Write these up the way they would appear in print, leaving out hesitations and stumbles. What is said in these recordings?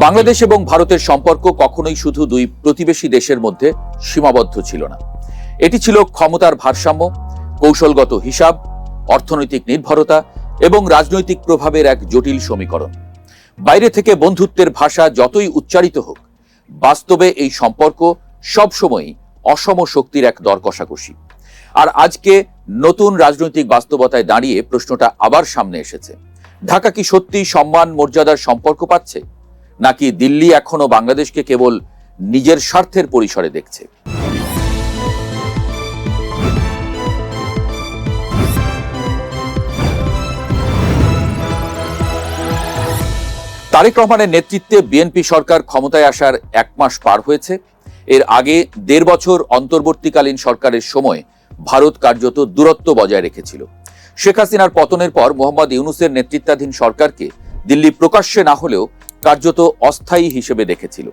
বাংলাদেশ এবং ভারতের সম্পর্ক কখনোই শুধু দুই প্রতিবেশী দেশের মধ্যে সীমাবদ্ধ ছিল না। এটি ছিল ক্ষমতার ভারসাম্য, কৌশলগত হিসাব, অর্থনৈতিক নির্ভরতা এবং রাজনৈতিক প্রভাবের এক জটিল সমীকরণ। বাইরে থেকে বন্ধুত্বের ভাষা যতই উচ্চারিত হোক, বাস্তবে এই সম্পর্ক সবসময়ই অসম শক্তির এক দর কষাকষি। আর আজকে নতুন রাজনৈতিক বাস্তবতায় দাঁড়িয়ে প্রশ্নটা আবার সামনে এসেছে, ঢাকা কি সত্যি সম্মান মর্যাদার সম্পর্ক পাচ্ছে, নাকি দিল্লি এখনো বাংলাদেশকে কেবল নিজের স্বার্থের পরিসরে দেখছে? তারেক রহমানের নেতৃত্বে বিএনপি সরকার ক্ষমতায় আসার 1 মাস পার হয়েছে। এর আগে 1.5 বছর অন্তর্বর্তীকালীন সরকারের সময় ভারত কার্যত দূরত্ব বজায় রেখেছিল। শেখ হাসিনার পতনের পর মোহাম্মদ ইউনূসের নেতৃত্বাধীন সরকারকে দিল্লি প্রকাশ্যে না হলেও কার্যত অস্থায়ী হিসেবে দেখেছিল।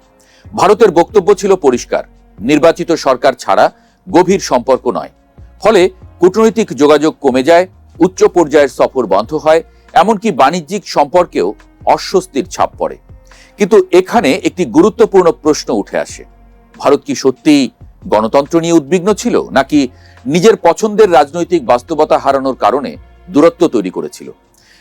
ভারতের বক্তব্য ছিল পরিষ্কার, নির্বাচিত সরকার ছাড়া গভীর সম্পর্ক নয়। ফলে কূটনৈতিক যোগাযোগ কমে যায়, উচ্চ পর্যায়ের সফর বন্ধ হয়, এমনকি বাণিজ্যিক সম্পর্কেও অস্বস্তির ছাপ পড়ে। কিন্তু এখানে একটি গুরুত্বপূর্ণ প্রশ্ন উঠে আসে, ভারত কি সত্যিই গণতন্ত্র নিয়ে উদ্বিগ্ন ছিল, নাকি নিজের পছন্দের রাজনৈতিক বাস্তবতা হারানোর কারণে দূরত্ব তৈরি করেছিল?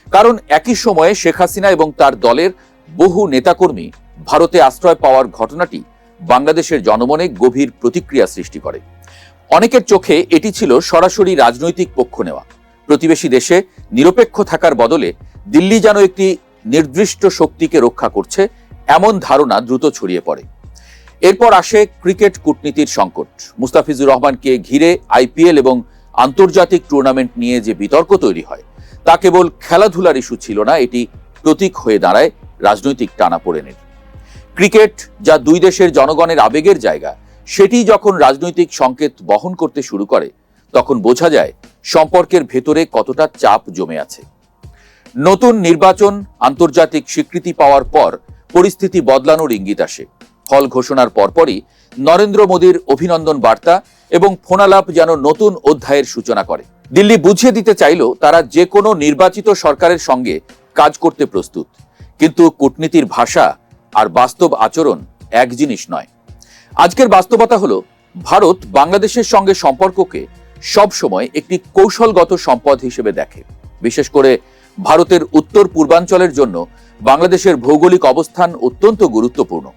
কারণ একই সময়ে শেখ হাসিনা এবং তার দলের বহু নেতাকর্মী ভারতে আশ্রয় পাওয়ার ঘটনাটি বাংলাদেশের জনমনে গভীর প্রতিক্রিয়া সৃষ্টি করে। অনেকের চোখে এটি ছিল সরাসরি রাজনৈতিক পক্ষ নেওয়া। প্রতিবেশী দেশে নিরপেক্ষ থাকার বদলে দিল্লি যেন একটি নির্দিষ্ট শক্তিকে রক্ষা করছে, এমন ধারণা দ্রুত ছড়িয়ে পড়ে। এরপর আসে ক্রিকেট কূটনীতির সংকট। মুস্তাফিজুর রহমানকে ঘিরে আইপিএল এবং আন্তর্জাতিক টুর্নামেন্ট নিয়ে যে বিতর্ক তৈরি হয়, তা কেবল খেলাধুলার ইস্যু ছিল না, এটি প্রতীক হয়ে দাঁড়ায় রাজনৈতিক টানাপোড়েনের। ক্রিকেট, যা দুই দেশের জনগণের আবেগের জায়গা, সেটি যখন রাজনৈতিক সংকেত বহন করতে শুরু করে, তখন বোঝা যায় সম্পর্কের ভেতরে কতটা চাপ জমে আছে। নতুন নির্বাচন, আন্তর্জাতিক স্বীকৃতি পাওয়ার পর পরিস্থিতি বদলানোর ইঙ্গিত আসে। ফল ঘোষণার পরপরই নরেন্দ্র মোদীর অভিনন্দন বার্তা এবং ফোনালাপ যেন নতুন অধ্যায়ের সূচনা করে। দিল্লি বুঝিয়ে দিতে চাইল তারা যে কোনো নির্বাচিত সরকারের সঙ্গে কাজ করতে প্রস্তুত, কিন্তু কূটনীতির ভাষা আর বাস্তব আচরণ এক জিনিস নয়। আজকের বাস্তবতা হলো, ভারত বাংলাদেশের সঙ্গে সম্পর্ককে সবসময় একটি কৌশলগত সম্পদ হিসেবে দেখে। বিশেষ করে ভারতের উত্তর পূর্বাঞ্চলের জন্য বাংলাদেশের ভৌগোলিক অবস্থান অত্যন্ত গুরুত্বপূর্ণ।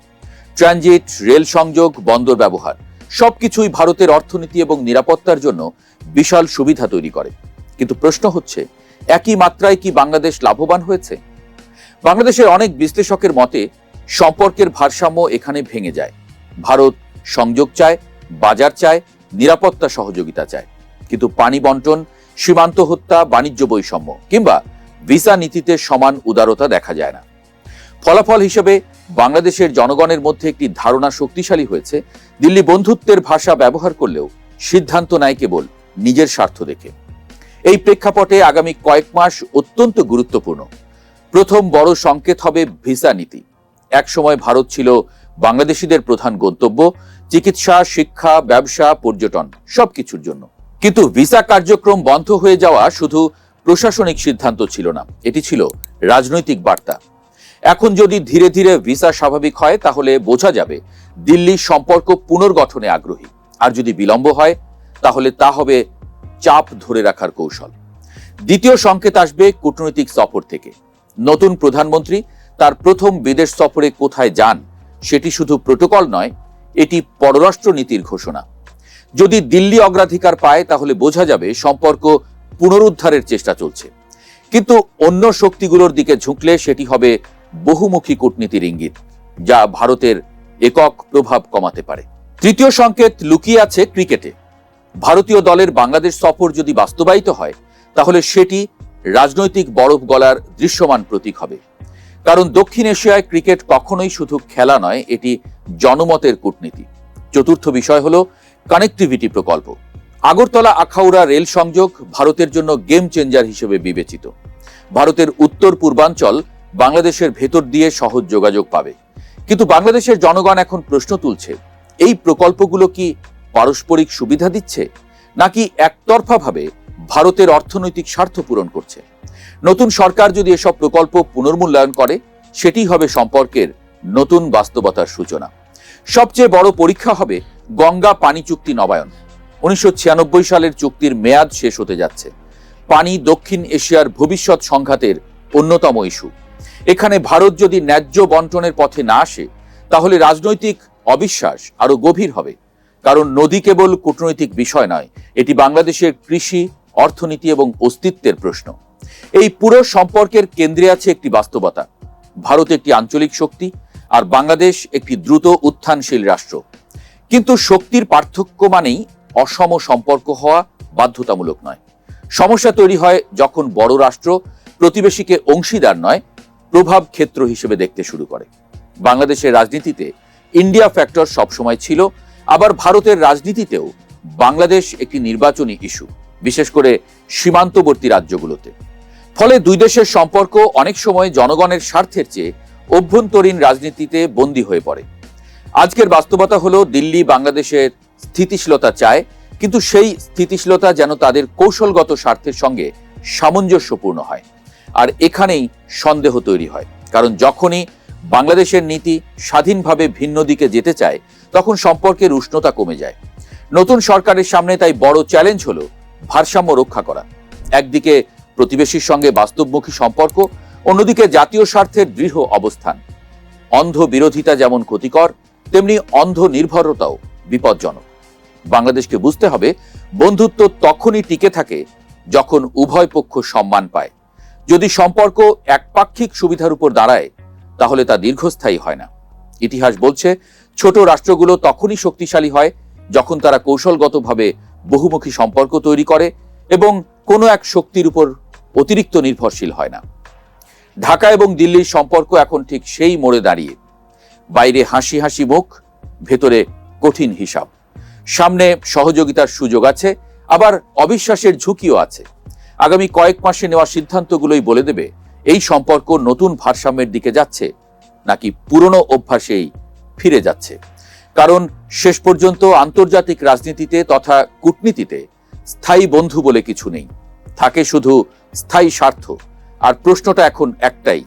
ট্রানজিট, রেল সংযোগ, বন্দর ব্যবহার সবকিছুই ভারতের অর্থনীতি এবং নিরাপত্তার জন্য বিশাল সুবিধা তৈরি করে। কিন্তু প্রশ্ন হচ্ছে, একই মাত্রায় কি বাংলাদেশ লাভবান হয়েছে? বাংলাদেশের অনেক বিশ্লেষকের মতে সম্পর্কের ভারসাম্য এখানে ভেঙে যায়। ভারত সংযোগ চায়, বাজার চায়, নিরাপত্তা সহযোগিতা চায়, কিন্তু পানি বন্টন, সীমান্ত হত্যা, বাণিজ্য বৈষম্য কিংবা ভিসা নীতিতে সমান উদারতা দেখা যায় না। ফলাফল হিসেবে বাংলাদেশের জনগণের মধ্যে একটি ধারণা শক্তিশালী হয়েছে, দিল্লি বন্ধুত্বের ভাষা ব্যবহার করলেও সিদ্ধান্ত নেয় কেবল নিজের স্বার্থ দেখে। এই প্রেক্ষাপটে আগামী কয়েক মাস অত্যন্ত গুরুত্বপূর্ণ। প্রথম বড় সংকেত হবে ভিসা নীতি। একসময় ভারত ছিল বাংলাদেশিদের প্রধান গন্তব্য, চিকিৎসা, শিক্ষা, ব্যবসা, পর্যটন সবকিছুর জন্য। কিন্তু ভিসা কার্যক্রম বন্ধ হয়ে যাওয়া শুধু প্রশাসনিক সিদ্ধান্ত ছিল না, এটি ছিল রাজনৈতিক বার্তা। এখন যদি ধীরে ধীরে ভিসা স্বাভাবিক হয়, তাহলে বোঝা যাবে দিল্লির সম্পর্ক পুনর্গঠনে আগ্রহী। আর যদি বিলম্ব হয়, তাহলে তা হবে চাপ ধরে রাখার কৌশল। দ্বিতীয় সংকেত আসবে কূটনৈতিক সফর থেকে। নতুন প্রধানমন্ত্রী তার প্রথম বিদেশ সফরে কোথায় যান, সেটি শুধু প্রোটোকল নয়, এটি পররাষ্ট্র নীতির ঘোষণা। যদি দিল্লি অগ্রাধিকার পায়, তাহলে বোঝা যাবে সম্পর্ক পুনরুদ্ধারের চেষ্টা চলছে। কিন্তু অন্য শক্তিগুলোর দিকে ঝুঁকলে সেটি হবে বহুমুখী কূটনীতির ইঙ্গিত, যা ভারতের একক প্রভাব কমাতে পারে। তৃতীয় সংকেত লুকিয়ে আছে ক্রিকেটে। ভারতীয় দলের বাংলাদেশ সফর যদি বাস্তবায়িত হয়, তাহলে সেটি রাজনৈতিক বরফ গলার দৃশ্যমান প্রতীক হবে। কারণ দক্ষিণ এশিয়ায় ক্রিকেট কখনোই শুধু খেলা নয়, এটি জনমতের কূটনীতি। চতুর্থ বিষয় হলো কানেক্টিভিটি প্রকল্প। আগরতলা আখাউড়া রেল সংযোগ ভারতের জন্য গেম চেঞ্জার হিসেবে বিবেচিত। ভারতের উত্তর পূর্বাঞ্চল বাংলাদেশের ভেতর দিয়ে সহজ যোগাযোগ পাবে। কিন্তু বাংলাদেশের জনগণ এখন প্রশ্ন তুলছে, এই প্রকল্পগুলো কি পারস্পরিক সুবিধা দিচ্ছে, নাকি একতরফাভাবে ভারতের অর্থনৈতিক স্বার্থ পূরণ করছে? নতুন সরকার যদি এসব প্রকল্প পুনর্মূল্যায়ন করে, সেটি হবে সম্পর্কের নতুন বাস্তবতার সূচনা। সবচেয়ে বড় পরীক্ষা হবে গঙ্গা পানি চুক্তি নবায়ন। 1996 সালের চুক্তির মেয়াদ শেষ হতে যাচ্ছে। পানি দক্ষিণ এশিয়ার ভবিষ্যৎ সংঘাতের অন্যতম ইস্যু। এখানে ভারত যদি ন্যায্য বন্টনের পথে না আসে, তাহলে রাজনৈতিক অবিশ্বাস আরো গভীর হবে। কারণ নদী কেবল কূটনৈতিক বিষয় নয়, এটি বাংলাদেশের কৃষি, অর্থনীতি এবং অস্তিত্বের প্রশ্ন। এই পুরো সম্পর্কের কেন্দ্রে আছে একটি বাস্তবতা: ভারত একটি আঞ্চলিক শক্তি আর বাংলাদেশ একটি দ্রুত উত্থানশীল রাষ্ট্র। কিন্তু শক্তির পার্থক্য মানেই অসম সম্পর্ক হওয়া বাধ্যতামূলক নয়। সমস্যা তৈরি হয় যখন বড় রাষ্ট্র প্রতিবেশীকে অংশীদার নয়, প্রভাব ক্ষেত্র হিসেবে দেখতে শুরু করে। বাংলাদেশের রাজনীতিতে ইন্ডিয়া ফ্যাক্টর সবসময় ছিল, আবার ভারতের রাজনীতিতেও বাংলাদেশ একটি নির্বাচনী ইস্যু, বিশেষ করে সীমান্তবর্তী রাজ্যগুলোতে। ফলে দুই দেশের সম্পর্ক অনেক সময় জনগণের স্বার্থের চেয়ে অভ্যন্তরীণ রাজনীতিতে বন্দী হয়ে পড়ে। আজকের বাস্তবতা হলো দিল্লি বাংলাদেশের স্থিতিশীলতা চায়, কিন্তু সেই স্থিতিশীলতা যেন তাদের কৌশলগত স্বার্থের সঙ্গে সামঞ্জস্যপূর্ণ হয়। আর এখানেই সন্দেহ তৈরি হয়, কারণ যখনই বাংলাদেশের নীতি স্বাধীনভাবে ভিন্ন দিকে যেতে চায়, তখন সম্পর্কের উষ্ণতা কমে যায়। নতুন সরকারের সামনে তাই বড় চ্যালেঞ্জ হলো ভারসাম্য রক্ষা করা। একদিকে প্রতিবেশীর সঙ্গে বাস্তবমুখী সম্পর্ক, অন্যদিকে জাতীয় স্বার্থের দৃঢ় অবস্থান। অন্ধ বিরোধিতা যেমন ক্ষতিকর, তেমনি অন্ধ নির্ভরতাও বিপজ্জনক। বাংলাদেশকে বুঝতে হবে, বন্ধুত্ব তখনই টিকে থাকে যখন উভয় পক্ষ সম্মান পায়। যদি সম্পর্ক একপাক্ষিক সুবিধার উপর দাঁড়ায়, তাহলে তা দীর্ঘস্থায়ী হয় না। ইতিহাস বলছে, ছোট রাষ্ট্রগুলো তখনই শক্তিশালী হয় যখন তারা কৌশলগতভাবে বহুমুখী সম্পর্ক তৈরি করে এবং কোনো এক শক্তির উপর অতিরিক্ত নির্ভরশীল হয় না। ঢাকা এবং দিল্লির সম্পর্ক এখন ঠিক সেই মোড়ে দাঁড়িয়ে। বাইরে হাসি হাসি মুখ, ভেতরে কঠিন হিসাব। সামনে সহযোগিতার সুযোগ আছে, আবার অবিশ্বাসের ঝুঁকিও আছে। আগামী কয়েক মাসে নেওয়া সিদ্ধান্তগুলোই বলে দেবে এই সম্পর্ক নতুন ভারসাম্যের দিকে যাচ্ছে নাকি পুরনো অভ্যাসেই ফিরে যাচ্ছে। কারণ শেষ পর্যন্ত আন্তর্জাতিক রাজনীতিতে তথা কূটনীতিতে স্থায়ী বন্ধু বলে কিছু নেই, থাকে শুধু স্থায়ী স্বার্থ। আর প্রশ্নটা এখন একটাই: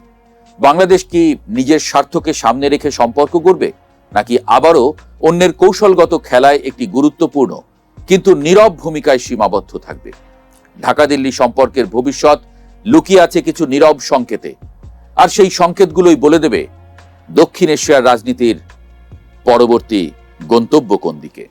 বাংলাদেশ কি নিজের স্বার্থকে সামনে রেখে সম্পর্ক গড়বে, নাকি আবারও অন্যের কৌশলগত খেলায় একটি গুরুত্বপূর্ণ কিন্তু নীরব ভূমিকায় সীমাবদ্ধ থাকবে? ঢাকা দিল্লি সম্পর্কের ভবিষ্যৎ লুকিয়ে আছে কিছু নীরব সংকেতে, আর সেই সংকেতগুলোই বলে দেবে দক্ষিণ এশিয়ার রাজনীতির পরবর্তী গন্তব্য কোন দিকে।